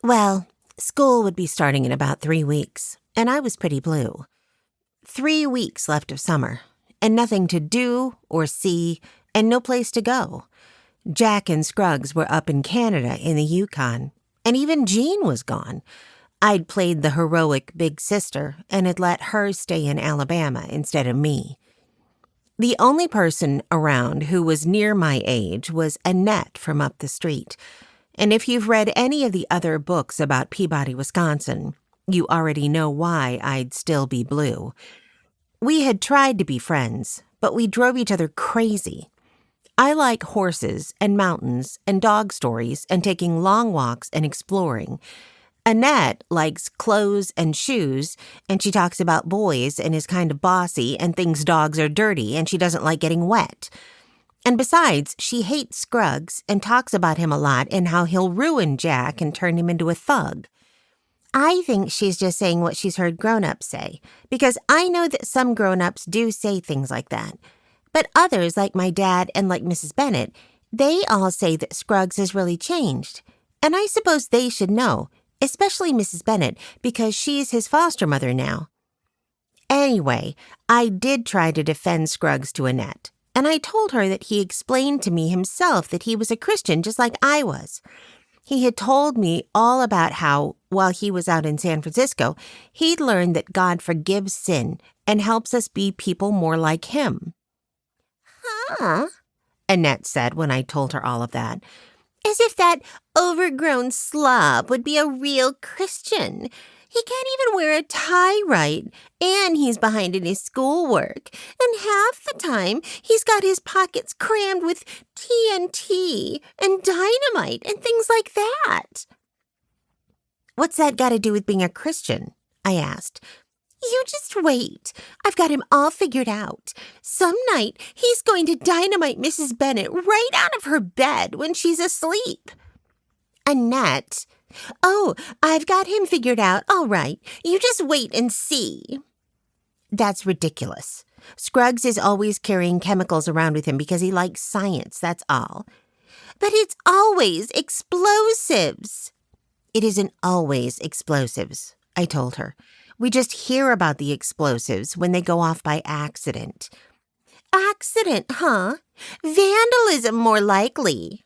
Well, school would be starting in about 3 weeks, and I was pretty blue. 3 weeks left of summer, and nothing to do or see, and no place to go. Jack and Scruggs were up in Canada in the Yukon, and even Jean was gone. I'd played the heroic big sister and had let her stay in Alabama instead of me. The only person around who was near my age was Annette from up the street. And if you've read any of the other books about Peabody, Wisconsin, you already know why I'd still be blue. We had tried to be friends, but we drove each other crazy. I like horses and mountains and dog stories and taking long walks and exploring. Annette likes clothes and shoes, and she talks about boys and is kind of bossy and thinks dogs are dirty and she doesn't like getting wet. And besides, she hates Scruggs and talks about him a lot and how he'll ruin Jack and turn him into a thug. I think she's just saying what she's heard grown-ups say, because I know that some grown-ups do say things like that. But others, like my dad and like Mrs. Bennet, they all say that Scruggs has really changed. And I suppose they should know, especially Mrs. Bennet, because she's his foster mother now. Anyway, I did try to defend Scruggs to Annette, and I told her that he explained to me himself that he was a Christian just like I was. He had told me all about how, while he was out in San Francisco, he'd learned that God forgives sin and helps us be people more like him. Huh? Annette said when I told her all of that. As if that overgrown slob would be a real Christian. He can't even wear a tie right, and he's behind in his schoolwork. And half the time, he's got his pockets crammed with TNT and dynamite and things like that. What's that got to do with being a Christian? I asked. You just wait. I've got him all figured out. Some night, he's going to dynamite Mrs. Bennet right out of her bed when she's asleep. Annette. Oh, I've got him figured out. All right. You just wait and see. That's ridiculous. Scruggs is always carrying chemicals around with him because he likes science, that's all. But it's always explosives. It isn't always explosives, I told her. We just hear about the explosives when they go off by accident. Accident, huh? Vandalism, more likely.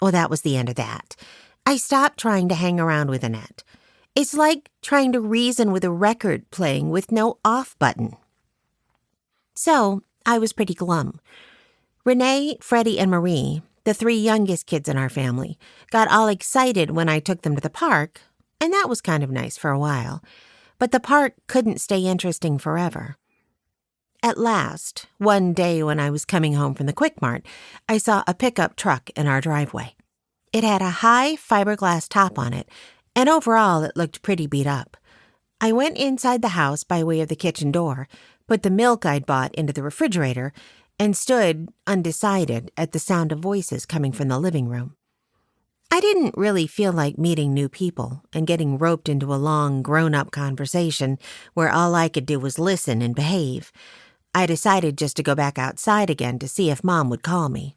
Well, that was the end of that. I stopped trying to hang around with Annette. It's like trying to reason with a record playing with no off button. So, I was pretty glum. Renee, Freddie, and Marie, the 3 youngest kids in our family, got all excited when I took them to the park, and that was kind of nice for a while. But the park couldn't stay interesting forever. At last, one day when I was coming home from the Quick Mart, I saw a pickup truck in our driveway. It had a high fiberglass top on it, and overall it looked pretty beat up. I went inside the house by way of the kitchen door, put the milk I'd bought into the refrigerator, and stood undecided at the sound of voices coming from the living room. I didn't really feel like meeting new people and getting roped into a long, grown-up conversation where all I could do was listen and behave. I decided just to go back outside again to see if Mom would call me.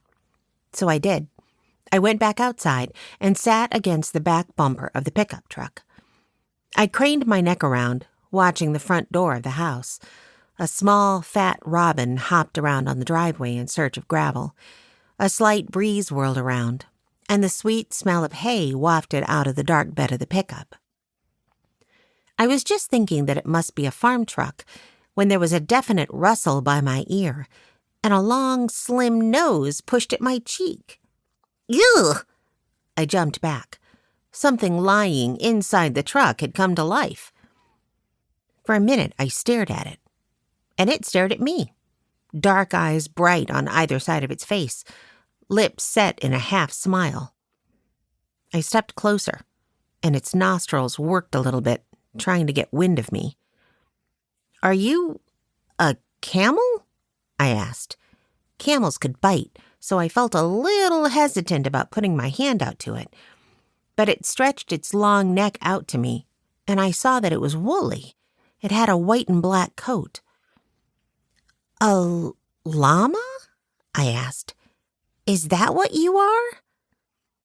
So I did. I went back outside and sat against the back bumper of the pickup truck. I craned my neck around, watching the front door of the house. A small, fat robin hopped around on the driveway in search of gravel. A slight breeze whirled around, and the sweet smell of hay wafted out of the dark bed of the pickup. I was just thinking that it must be a farm truck when there was a definite rustle by my ear, and a long, slim nose pushed at my cheek. Ew! I jumped back. Something lying inside the truck had come to life. For a minute, I stared at it, and it stared at me. Dark eyes bright on either side of its face, lips set in a half smile. I stepped closer, and its nostrils worked a little bit, trying to get wind of me. Are you a camel? I asked. Camels could bite, so I felt a little hesitant about putting my hand out to it. But it stretched its long neck out to me, and I saw that it was woolly. It had a white and black coat. A llama? I asked. Is that what you are?